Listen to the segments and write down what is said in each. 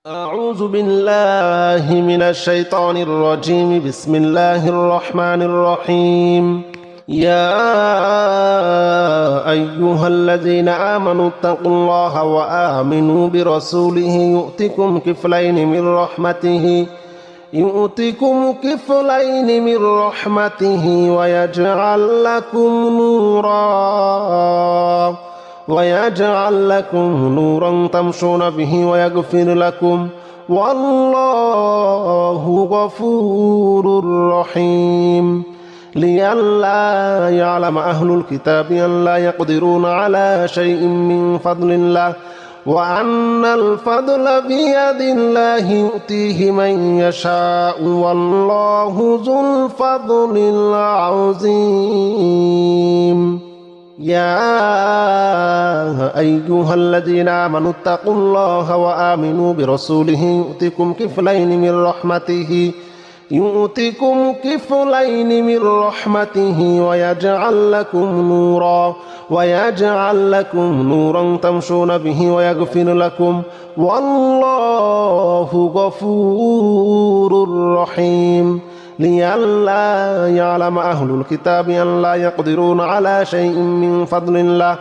أعوذ بالله من الشيطان الرجيم. بسم الله الرحمن الرحيم. يا أيها الذين آمنوا اتقوا الله وآمنوا برسوله يؤتكم كفلين من رحمته ويجعل لكم نورا تمشون به ويغفر لكم والله غفور رحيم. لئلا يعلم أهل الكتاب أن لا يقدرون على شيء من فضل الله وأن الفضل بيد الله يؤتيه من يشاء والله ذو الفضل العظيم. يا أيها الذين آمنوا اتقوا الله وآمنوا برسوله يؤتكم كفلين من رحمته ويجعل لكم نورا تمشون به ويغفر لكم والله غفور رحيم. لئلا يعلم أهل الكتاب أن لا يقدرون على شيء من فضل الله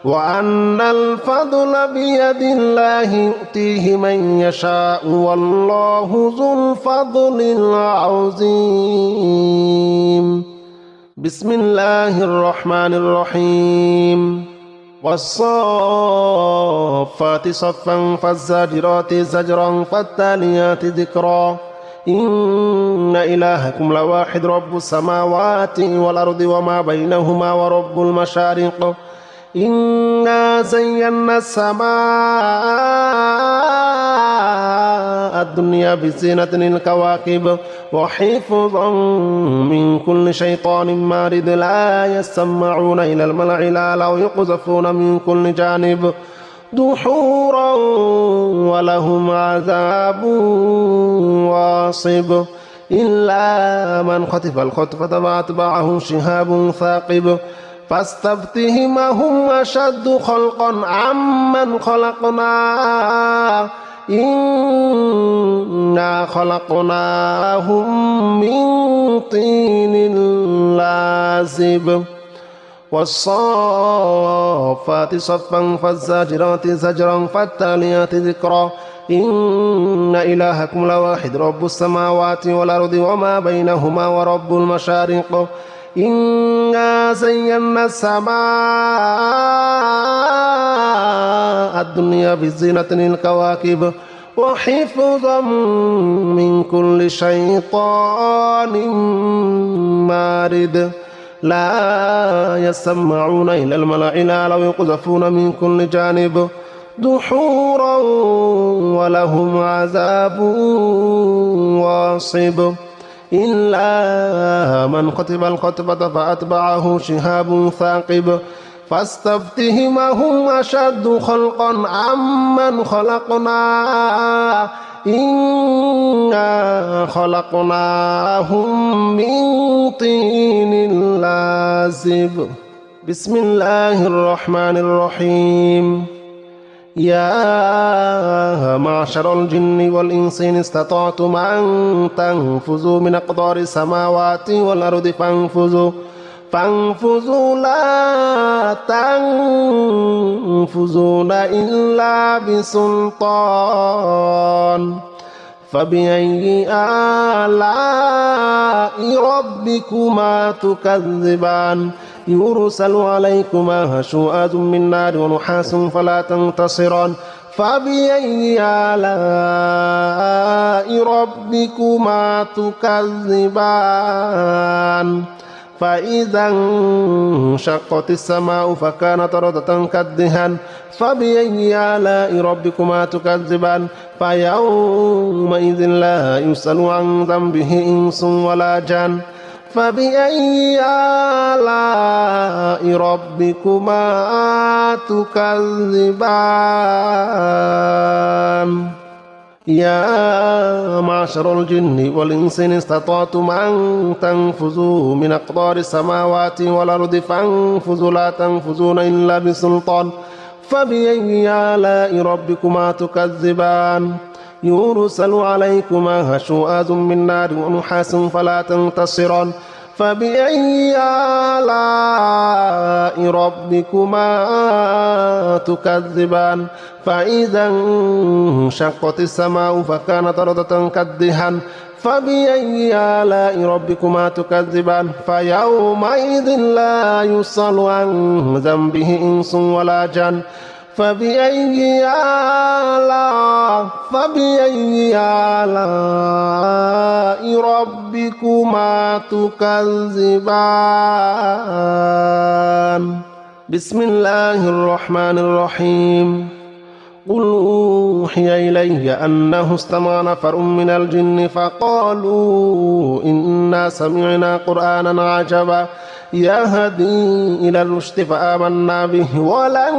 وأن الفضل بيد الله يؤتيه من يشاء والله ذو الفضل العظيم. بسم الله الرحمن الرحيم. والصافات صفا فالزاجرات زجرا فالتاليات ذكرا. إن إلهكم لواحد رب السماوات والأرض وما بينهما ورب المشارق. إنا زينا السماء الدنيا بزينة الكواكب وحفظا من كل شيطان مارد لا يسمعون إلى الملأ الأعلى ويقذفون من كل جانب دحورا ولهم عذاب واصب. إلا من خطف الخطفة فأتبعه شهاب ثاقب. فاستفتهم هم أشد خلقا عمن خلقنا إنا خلقناهم من طين لازب. والصافات صفا فالزاجرات زجرا فالتاليات ذكرا. إن إلهكم لواحد رب السماوات والأرض وما بينهما ورب المشارق. إنا زينا السماء الدنيا بزينة الكواكب وحفظا من كل شيطان مارد لا يسمعون إلى الملأ الأعلى ويقذفون من كل جانب دحورا ولهم عذاب واصب. إلا من خطف الخطفة فأتبعه شهاب ثاقب. فاستفتهم هم أشد خلقا عمن خلقنا إنا خلقناهم من طين لازب. بسم الله الرحمن الرحيم. يا معشر الجن والإنس إن استطعتم أن تنفذوا من أقطار السماوات والأرض فانفذوا لا تنفذون إلا بسلطان. فبأي آلاء ربكما تكذبان. يرسل عليكما شواظ من نار ونحاس فلا تنتصران. فبأي آلاء ربكما تكذبان. فإذا انشقت السماء فكانت وردة كالدهان. فبأي آلاء ربكما تكذبان. فيومئذ لا يسأل عن ذنبه إنس ولا جان. فبأي آلاء ربكما تكذبان. يا معشر الجن والإنس إن استطعتم أن تنفذوا من أقطار السماوات والأرض فانفذوا لا تنفذون إلا بسلطان. فبأي آلاء ربكما تكذبان. يرسل عليكما شواظ من نار ونحاس فلا تنتصران فبأي آلاء ربكما تكذبان فإذا انشقت السماء فكانت وردة كالدهان فبأي آلاء ربكما تكذبان فيومئذ لا يسأل عن ذنبه إنس ولا جان فبأي آلاء ربكما تكذبان بسم الله الرحمن الرحيم قل أوحي إلي أنه استمع نفر من الجن فقالوا إنا سمعنا قرآنا عجبا يهدي إلى الرشد فآمنا به ولن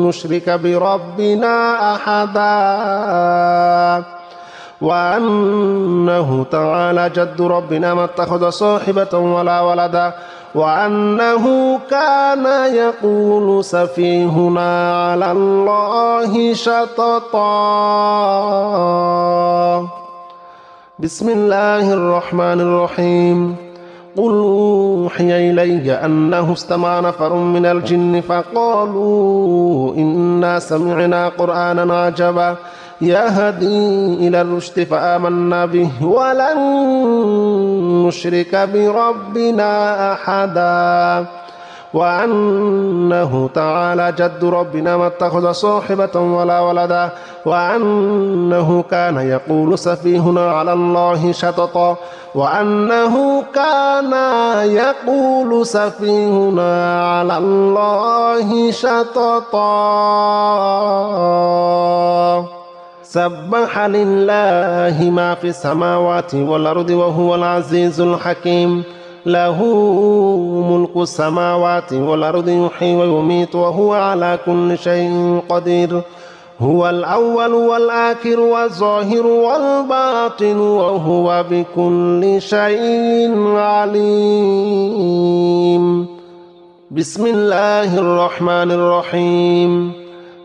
نشرك بربنا أحدا وأنه تعالى جد ربنا ما اتخذ صاحبة ولا ولدا وأنه كان يقول سفيهنا على الله شططا بسم الله الرحمن الرحيم قل أوحي إلي أنه استمع نفر من الجن فقالوا إنا سمعنا قرآنا عجبا يهدي إلى الرشد فآمنا به ولن نشرك بربنا أحدا وأنه تعالى جد ربنا ما اتخذ صاحبة ولا ولدا وأنه كان يقول سفيهنا على الله شططا وأنه كان يقول سفيهنا على الله شططا سبح لله ما في السماوات والأرض وهو العزيز الحكيم له ملك السماوات والأرض يحيي ويميت وهو على كل شيء قدير هو الأول والآخر والظاهر والباطن وهو بكل شيء عليم بسم الله الرحمن الرحيم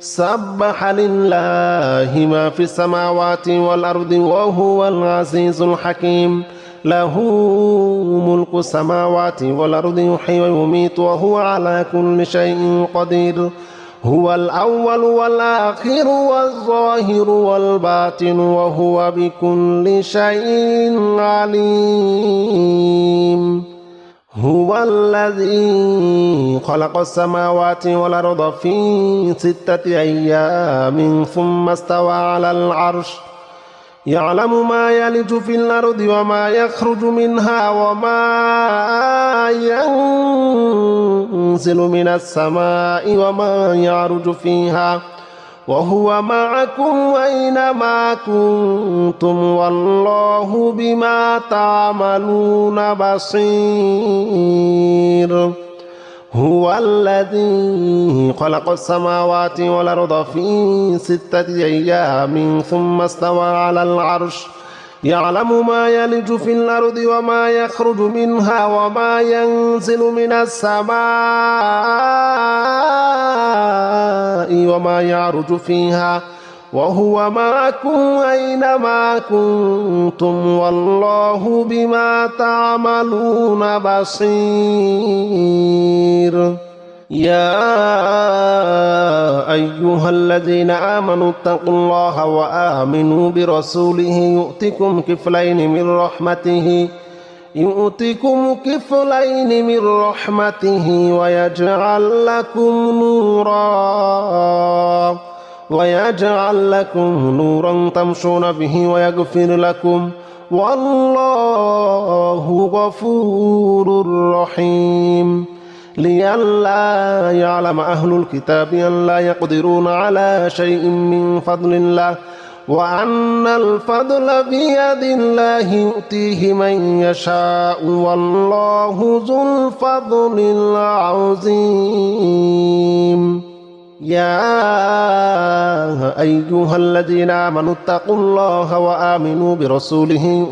سبح لله ما في السماوات والأرض وهو العزيز الحكيم له ملك السماوات والأرض يحيي ويميت وهو على كل شيء قدير هو الأول والآخر والظاهر والباطن وهو بكل شيء عليم هو الذي خلق السماوات والأرض في 6 أيام ثم استوى على العرش يعلم ما يلج في الأرض وما يخرج منها وما ينزل من السماء وما يعرج فيها وهو معكم أينما كنتم والله بما تعملون بصير هو الذي خلق السماوات والأرض في 6 أيام ثم استوى على العرش يعلم ما يلج في الأرض وما يخرج منها وما ينزل من السماء وما يعرج فيها وهو معكم أينما كنتم والله بما تعملون بصير يا أيها الذين آمنوا اتقوا الله وآمنوا برسوله يؤتكم كفلين من رحمته ويجعل لكم نورا تمشون به ويغفر لكم والله غفور رحيم لئلا يعلم أهل الكتاب أن لا يقدرون على شيء من فضل الله وأن الفضل بيد الله يؤتيه من يشاء والله ذو الفضل العظيم يا أيها الذين آمنوا اتقوا الله وآمنوا برسوله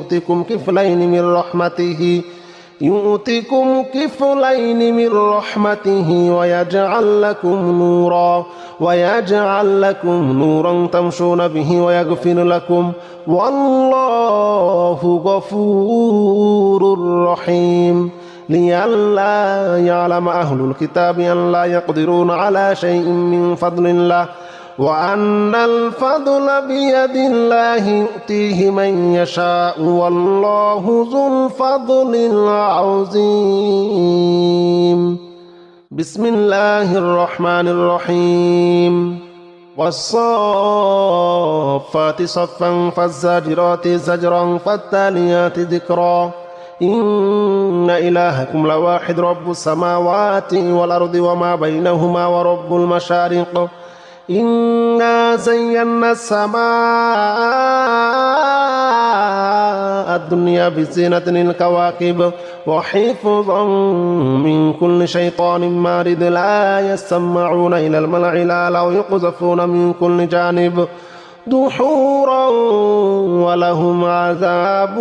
يؤتكم كفلين من رحمته ويجعل لكم نورا تمشون به ويغفر لكم والله غفور رحيم لئلا يعلم أهل الكتاب أن لا يقدرون على شيء من فضل الله وأن الفضل بيد الله يؤتيه من يشاء والله ذو الفضل العظيم. بسم الله الرحمن الرحيم. والصافات صفا فالزاجرات زجرا فالتاليات ذكرا إن إلهكم لواحد رب السماوات والأرض وما بينهما ورب المشارق إنا زينا السماء الدنيا بزينة الكواكب وحفظا من كل شيطان مارد لا يسمعون إلى الملأ الأعلى ويقذفون من كل جانب دحورا ولهم عذاب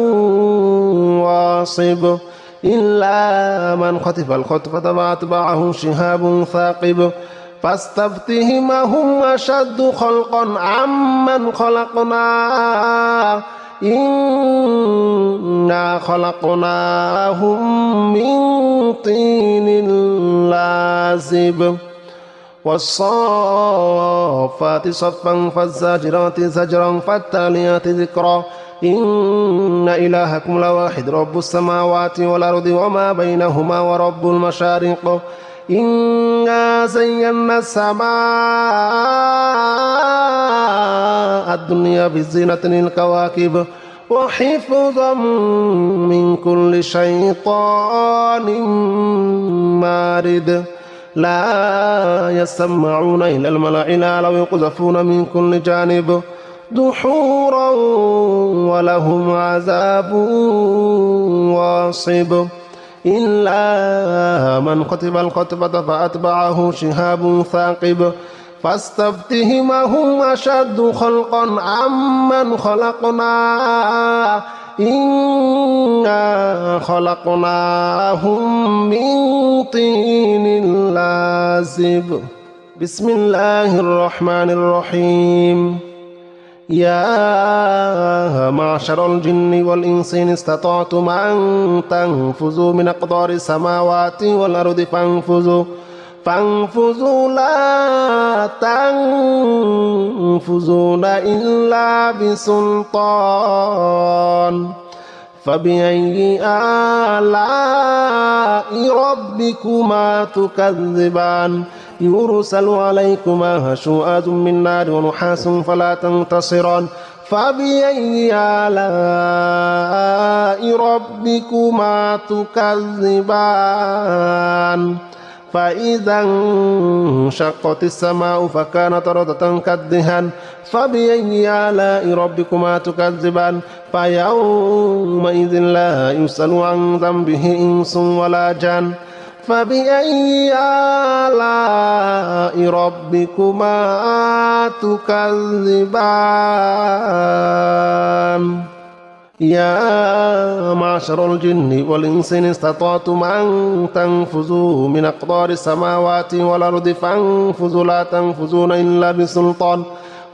واصب إلا من خطف الخطفة فأتبعه شهاب ثاقب فاستفتهم أهم أشد خلقا عمن خلقنا إنا خلقناهم من طين لازب والصافات صفا فالزاجرات زجرا فالتاليات ذكرا إن إلهكم لواحد رب السماوات والأرض وما بينهما ورب المشارق إنا زينا السماء الدنيا بزينة الكواكب وحفظا من كل شيطان مارد لا يسمعون إلى الملأ الأعلى ويقذفون من كل جانب دحورا ولهم عذاب واصب إلا من خطف الخطفة فأتبعه شهاب ثاقب فاستفتهم أهم أشد خلقا عمن خلقنا إنا خلقناهم من طين لازب. بسم الله الرحمن الرحيم. يا معشر الجن والإنس إن استطعتم أن تنفذوا من أقطار السماوات والأرض فانفذوا لا تنفذون إلا بسلطان فبأي آلاء ربكما تكذبان يرسل عليكما شؤاد من نار ونحاس فلا تنتصران فبأي آلاء ربكما تكذبان فإذا انشقت السماء فكانت وردة كالدهان فبأي آلاء ربكما تكذبان فيومئذ لا يسأل عن ذنبه إنس ولا جان فبأي آلاء ربكما تكذبان يا معشر الجن والإنس إن استطعتم أن تنفذوا من أقطار السماوات والأرض فانفذوا لا تنفذون إلا بسلطان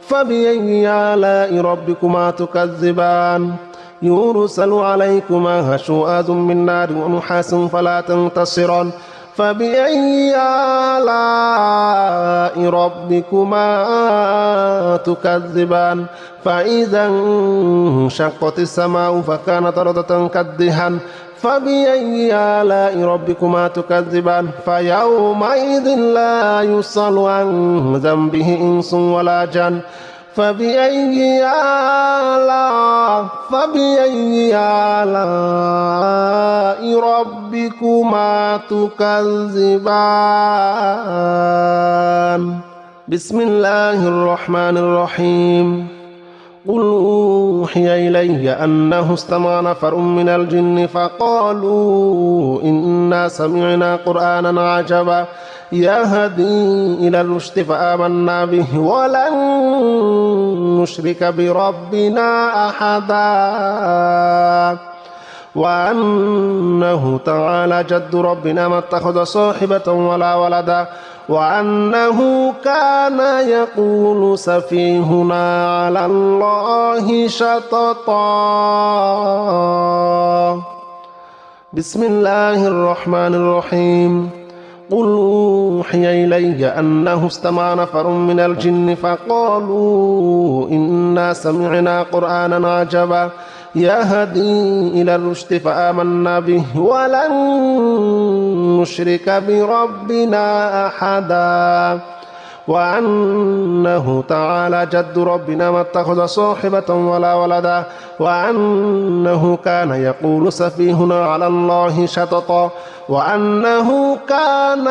فبأي آلاء ربكما تكذبان يرسل عليكما شؤاد من نار ونحاس فلا تنتصران فبأي آلاء ربكما تكذبان فإذا انشقت السماء فكانت وردة كالدهان فبأي آلاء ربكما تكذبان فيومئذ لا يسأل عن ذنبه إنس ولا جان فبأي آلاء ربكما تكذبان. بسم الله الرحمن الرحيم. قل أوحي إلي أنه استمع نفر من الجن فقالوا إنا سمعنا قرآنا عجبا يهدي إلى الرشد فآمنا به ولن نشرك بربنا أحدا وأنه تعالى جد ربنا ما اتخذ صاحبة ولا ولدا وأنه كان يقول سفيهنا على الله شططا. بسم الله الرحمن الرحيم. قل أوحي إلي أنه استمع نفر من الجن فقالوا إنا سمعنا قرآنا عجبا يهدي إلى الرشد فآمنا به ولن نشرك بربنا أحدا وأنه تعالى جد ربنا ما اتخذ صاحبة ولا ولدا وأنه كان يقول سفيهنا على الله شططا وأنه كان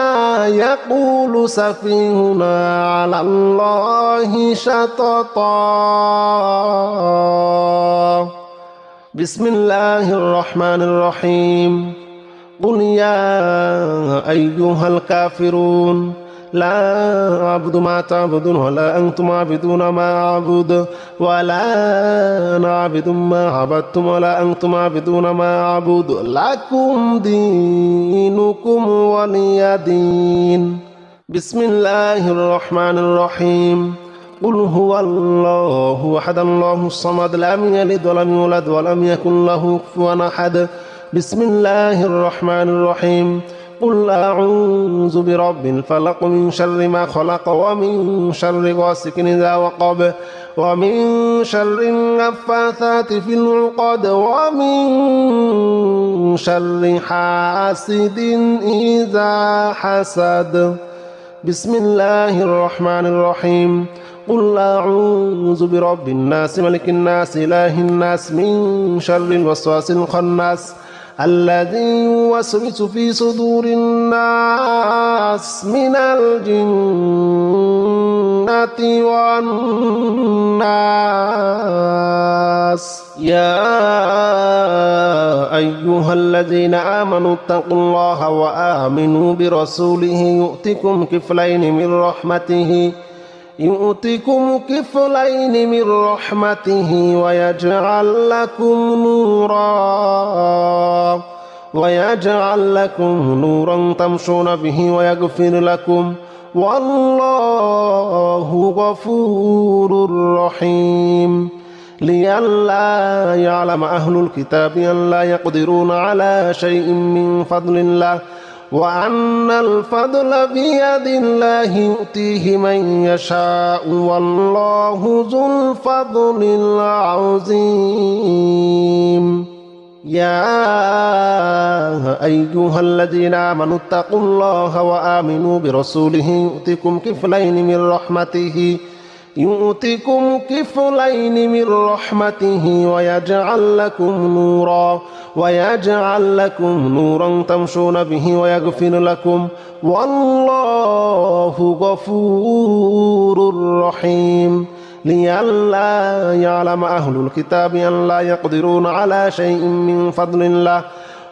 يقول سفيهنا على الله شططا. بسم الله الرحمن الرحيم. قل يا أيها الكافرون لا أعبد ما تعبدون ولا أنتم عابدون ما أعبد ولا أنا عابد ما عبدتم ولا أنتم عابدون ما أعبد لكم دينكم ولي دين. بسم الله الرحمن الرحيم. قل هو الله أحد الله الصمد لم يلد ولم يولد ولم يكن له كفوا أحد. بسم الله الرحمن الرحيم. قل أعوذ برب الفلق من شر ما خلق ومن شر غاسق إذا وقب ومن شر النفاثات في العقد ومن شر حاسد إذا حسد. بسم الله الرحمن الرحيم. قل أعوذ برب الناس ملك الناس إله الناس من شر الوسواس الخناس الذي يوسوس في صدور الناس من الجنة والناس. يا أيها الذين آمنوا اتقوا الله وآمنوا برسوله يؤتكم كفلين من رحمته ويجعل لكم نورا تمشون به ويغفر لكم والله غفور رحيم. لئلا يعلم أهل الكتاب أن لا يقدرون على شيء من فضل الله وأن الفضل بيد الله يؤتيه من يشاء والله ذو الفضل العظيم. يا أيها الذين آمنوا اتقوا الله وآمنوا برسوله يؤتكم كفلين من رحمته ويجعل لكم نورا تمشون به ويغفر لكم والله غفور رحيم. لئلا يعلم أهل الكتاب أن لا يقدرون على شيء من فضل الله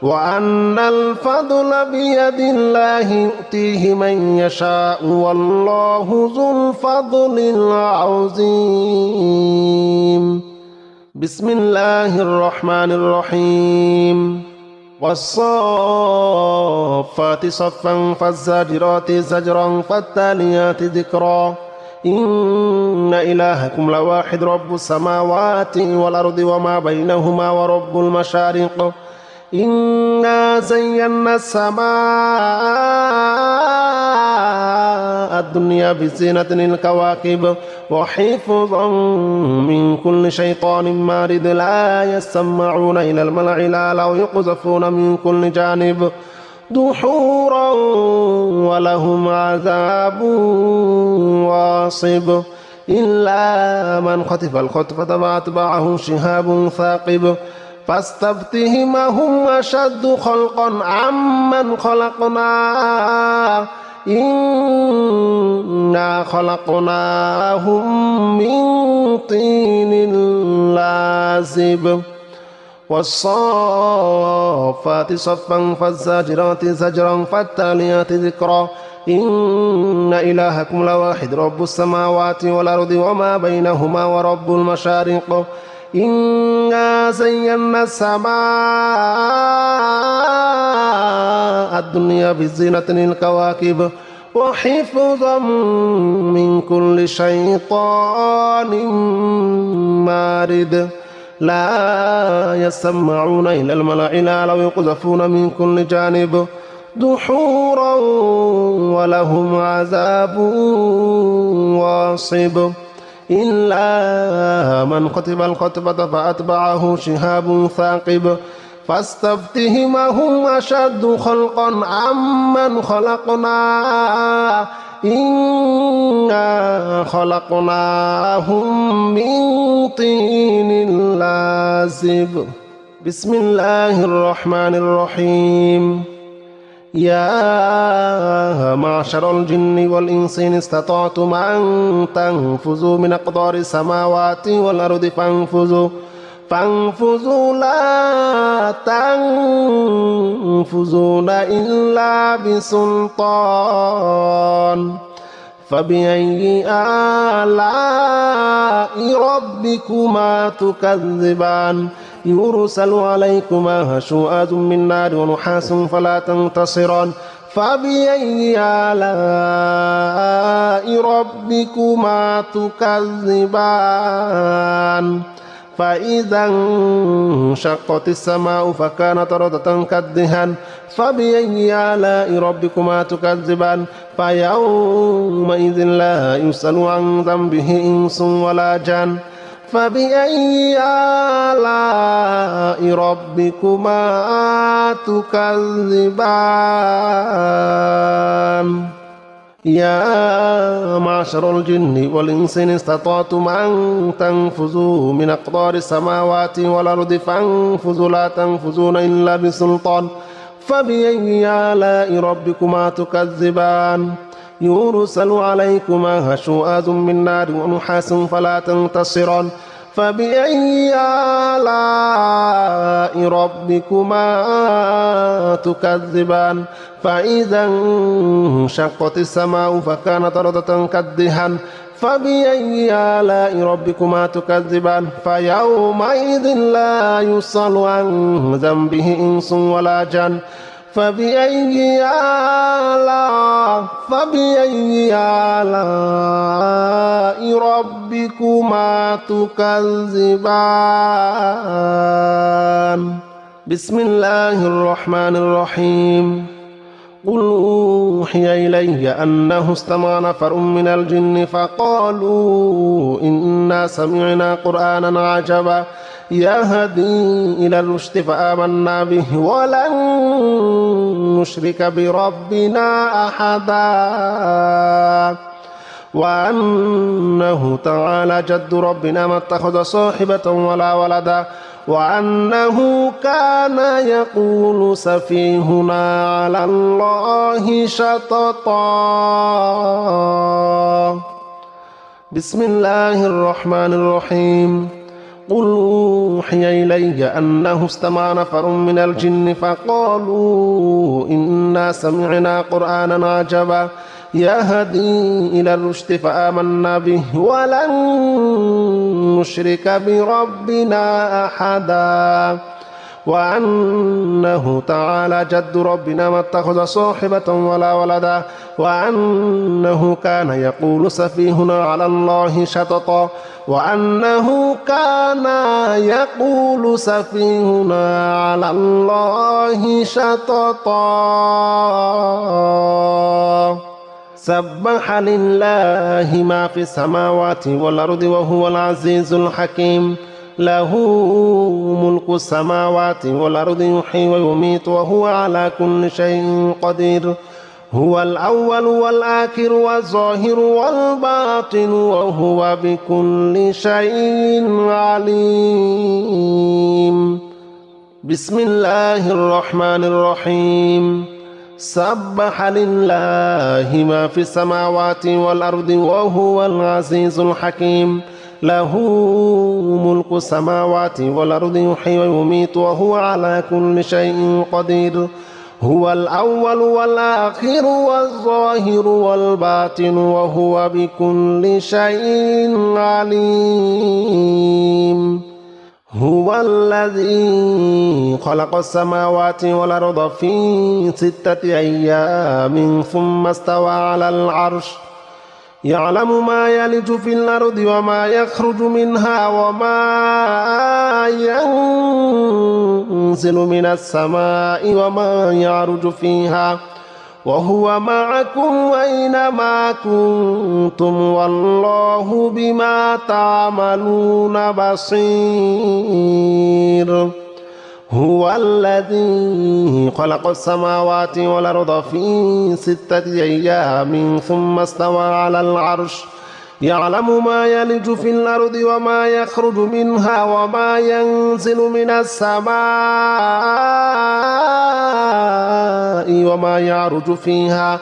وأن الفضل بيد الله يؤتيه من يشاء والله ذو الفضل العظيم. بسم الله الرحمن الرحيم. والصافات صفا فالزاجرات زجرا فالتاليات ذكرا. إن إلهكم لواحد رب السماوات والأرض وما بينهما ورب المشارق. إنا زينا السماء الدنيا بزينة الكواكب وحفظا من كل شيطان مارد لا يسمعون إلى الملأ الأعلى ويقذفون من كل جانب دحورا ولهم عذاب واصب إلا من خطف الخطفة فأتبعه شهاب ثاقب فاستفتهم أهم أشد خلقا عمن خلقنا إنا خلقناهم من طين لازب. والصافات صفا فالزاجرات زجرا فالتاليات ذكرا. إن إلهكم لواحد رب السماوات والأرض وما بينهما ورب المشارق. إنا زينا السماء الدنيا بزينة الكواكب وحفظا من كل شيطان مارد لا يسمعون إلى الملأ الأعلى ويقذفون من كل جانب دحورا ولهم عذاب واصب إلا من كتب الخطبة فأتبعه شهاب ثاقب فاستفتهم أهم أشد خلقا عمن خلقنا إنا خلقناهم من طين لازب بسم الله الرحمن الرحيم يا معشر الجن والإنس إن استطعتم أن تنفذوا من أقطار السماوات والأرض فانفذوا لا تنفذون إلا بسلطان فبأي آلاء ربكما تكذبان يرسل عليكما شواظ من نار ونحاس فلا تنتصران فبأي آلاء ربكما تكذبان فإذا انشقت السماء فكانت وردة كالدهان فبأي آلاء ربكما تكذبان فيومئذ لا يسأل عن ذنبه إنس ولا جان فبأي آلاء ربكما تكذبان يا معشر الجن والإنس إن استطعتم أن تنفذوا من أقطار السماوات والأرض فانفذوا لا تنفذون إلا بسلطان فبأي آلاء ربكما تكذبان يرسل عليكما شواظ من نار ونحاس فلا تنتصران فبأي آلاء ربكما تكذبان فإذا انشقت السماء فكانت وردة كالدهان فبأي آلاء ربكما تكذبان فيومئذ لا يسأل عن ذنبه إنس ولا جان فبأي آلاء ربكما تكذبان بسم الله الرحمن الرحيم قل أوحي إلي أنه استمع نفر من الجن فقالوا إنا سمعنا قرآنا عجبا يهدي إلى الرشد فآمنا به ولن نشرك بربنا أحدا وأنه تعالى جد ربنا ما اتخذ صاحبة ولا ولدا وأنه كان يقول سفيهنا على الله شططا بسم الله الرحمن الرحيم قل أوحي إلي أنه استمع نفر من الجن فقالوا إنا سمعنا قرآنا عجبا يهدي إلى الرشد فآمنا به ولن نشرك بربنا أحدا وأنه تعالى جد ربنا ما اتخذ صاحبة ولا ولدا وأنه كان يقول سفيهنا على الله شططا وأنه كان يقول سفيهنا على الله شططا سبح لله ما في السماوات والأرض وهو العزيز الحكيم له ملك السماوات والأرض يحيي ويميت وهو على كل شيء قدير هو الأول والآخر والظاهر والباطن وهو بكل شيء عليم بسم الله الرحمن الرحيم سبح لله ما في السماوات والأرض وهو العزيز الحكيم له ملك السماوات والأرض يحيي ويميت وهو على كل شيء قدير هو الأول والآخر والظاهر والباطن وهو بكل شيء عليم هو الذي خلق السماوات والأرض في 6 أيام ثم استوى على العرش يعلم ما يلج في الأرض وما يخرج منها وما ينزل من السماء وما يعرج فيها وهو معكم أينما كنتم والله بما تعملون بصير هو الذي خلق السماوات والأرض في 6 أيام ثم استوى على العرش يعلم ما يلج في الأرض وما يخرج منها وما ينزل من السماء وما يعرج فيها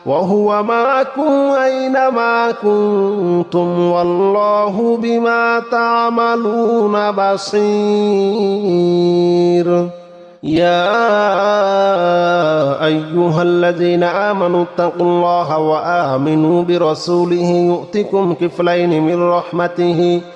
وهو معكم أينما كنتم والله بما تعملون بصير يا أيها الذين آمنوا اتقوا الله وآمنوا برسوله يؤتكم كفلين من رحمته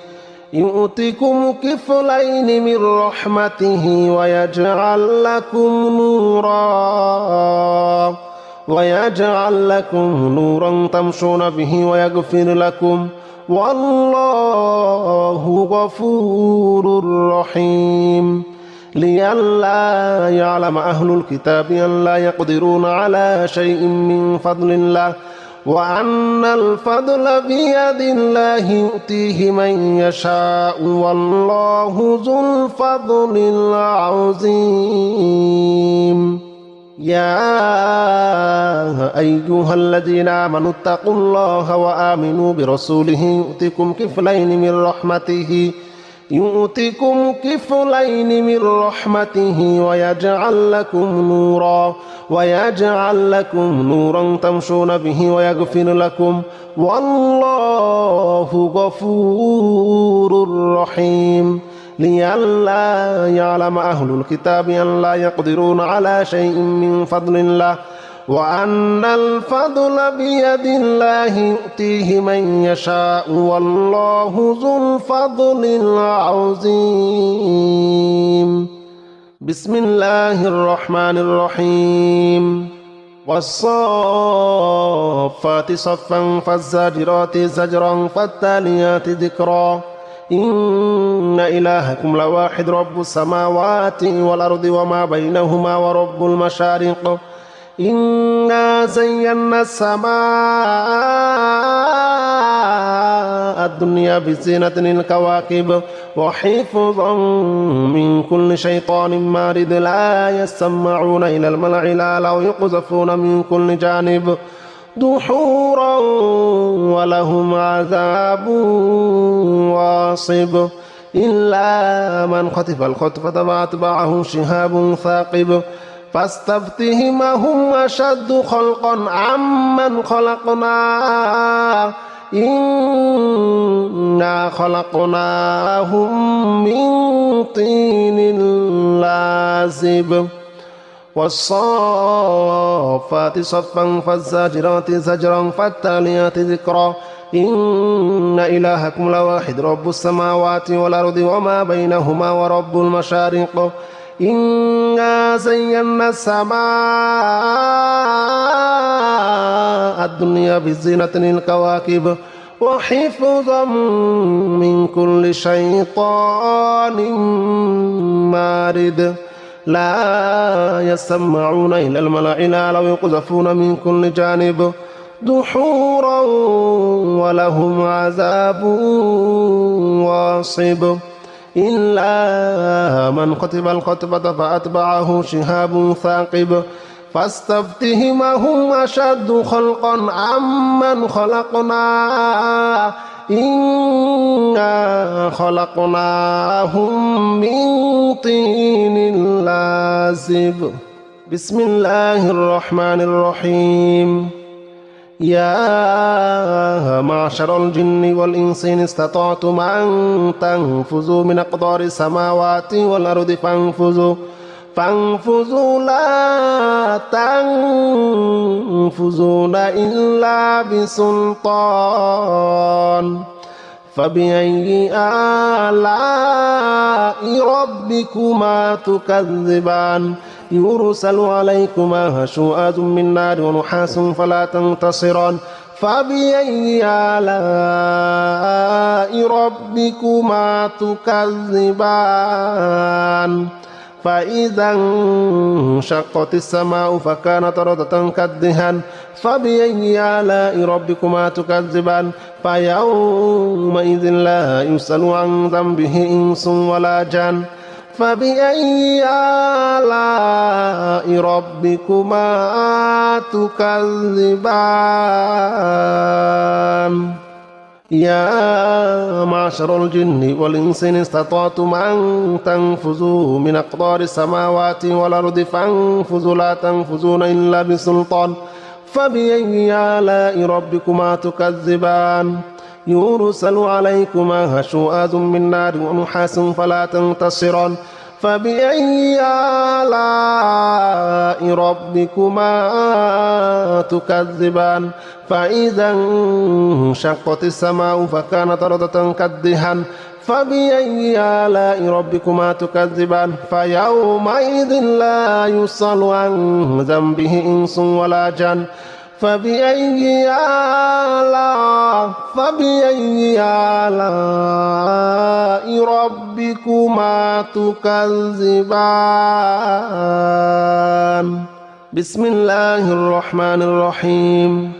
ويجعل لكم نورا تمشون به ويغفر لكم والله غفور رحيم لئلا يعلم أهل الكتاب أن لا يقدرون على شيء من فضل الله وأن الفضل بيد الله يؤتيه من يشاء والله ذو الفضل العظيم يا أيها الذين آمنوا اتقوا الله وآمنوا برسوله يؤتكم كفلين من رحمته ويجعل لكم نورا تمشون به ويغفر لكم والله غفور رحيم لئلا يعلم أهل الكتاب أن لا يقدرون على شيء من فضل الله وأن الفضل بيد الله يؤتيه من يشاء والله ذو الفضل العظيم بسم الله الرحمن الرحيم والصافات صفا فالزاجرات زجرا فالتاليات ذكرا إن إلهكم لواحد رب السماوات والأرض وما بينهما ورب المشارق إنا زينا السماء الدنيا بزينة الكواكب وحفظا من كل شيطان مارد لا يسمعون إلى الملأ الأعلى ويقذفون من كل جانب دحورا ولهم عذاب واصب إلا من خطف الخطفة فأتبعه شهاب ثاقب فاستفتهم هم أشد خلقا عمن خلقنا إنا خلقناهم من طين لازب والصافات صفا فالزاجرات زجرا فالتاليات ذكرا إن إلهكم لواحد رب السماوات والأرض وما بينهما ورب المشارق إنا زينا السماء الدنيا بزينة الكواكب وحفظا من كل شيطان مارد لا يسمعون إلى الملأ الأعلى ويقذفون من كل جانب دحورا ولهم عذاب واصب إلا من خطف الخطفة فأتبعه شهاب ثاقب فاستفتهم هم أشد خلقا عمن خلقنا إنا خلقناهم من طين لازب بسم الله الرحمن الرحيم يا معشر الجن والإنس إن استطعتم أن تنفذوا من أقطار السماوات والأرض فانفذوا لا تنفذون إلا بسلطان فبأي آلاء ربكما تكذبان يرسل عليكما شواظ من نار ونحاس فلا تنتصران فبأي آلاء ربكما تكذبان فإذا انشقت السماء فكانت وردة كالدهان فبأي آلاء ربكما تكذبان فيومئذ لا يسأل عن ذنبه إنس ولا جان فبأي آلاء ربكما تكذبان يا معشر الجن والإنس إن استطعتم أن تنفذوا من أقطار السماوات والأرض فانفذوا لا تنفذون إلا بسلطان فبأي آلاء ربكما تكذبان يرسل عليكما شواظ من نار ونحاس فلا تنتصران فبأي آلاء ربكما تكذبان فإذا انشقت السماء فكانت وردة كالدهان فبأي آلاء ربكما تكذبان فيومئذ لا يسأل عن ذنبه إنس ولا جان فبأي آلاء ربكما تكذبان بسم الله الرحمن الرحيم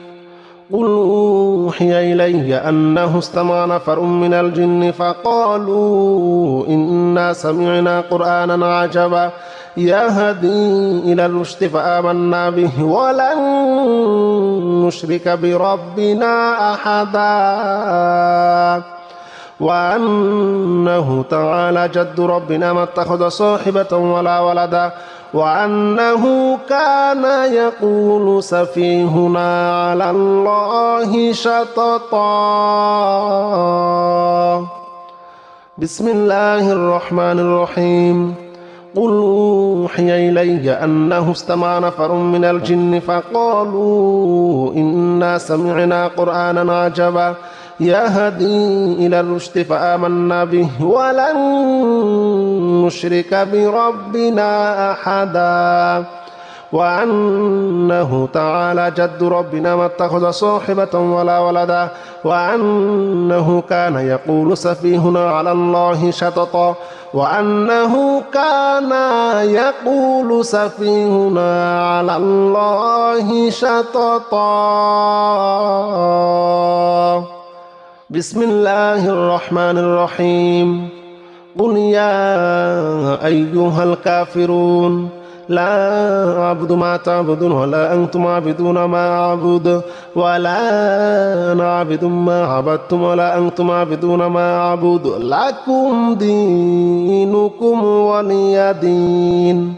قل أوحي إلي أنه استمع نفر من الجن فقالوا إنا سمعنا قرآنا عجبا يهدي إلى الرشد فآمنا به ولن نشرك بربنا أحدا وأنه تعالى جد ربنا ما اتخذ صاحبة ولا ولدا وأنه كان يقول سفيهنا على الله شططا بسم الله الرحمن الرحيم قل أوحي إلي أنه استمع نفر من الجن فقالوا إنا سمعنا قرآنا عجبا يهدي إلى الرشد فآمنا به ولن نشرك بربنا أحدا وأنه تعالى جد ربنا ما اتخذ صاحبة ولا ولدا وأنه كان يقول سفيهنا على الله شططا وأنه كان يقول سفيهنا على الله شططا بسم الله الرحمن الرحيم قل يا أيها الكافرون لا أعبد ما تعبدون ولا أنتم عابدون ما أعبد ولا أنا عابد ما عبدتم ولا أنتم عابدون ما أعبد لكم دينكم ولي دين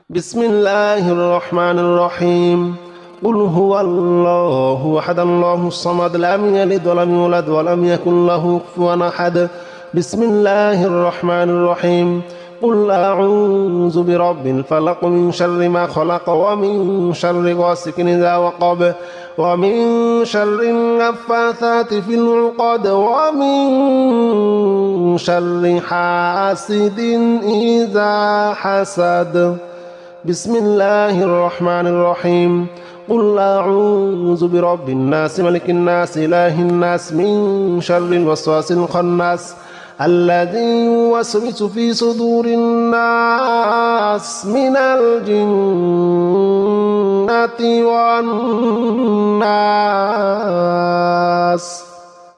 بسم الله الرحمن الرحيم قل هو الله أحد الله الصمد لم يلد ولم يولد ولم يكن له كفوا أحد بسم الله الرحمن الرحيم قل أعوذ برب الفلق من شر ما خلق ومن شر غاسق إذا وقب ومن شر النفاثات في العقد ومن شر حاسد إذا حسد بسم الله الرحمن الرحيم قل أعوذ برب الناس ملك الناس إله الناس من شر الوسواس الخناس الذي يوسوس في صدور الناس من الجنة والناس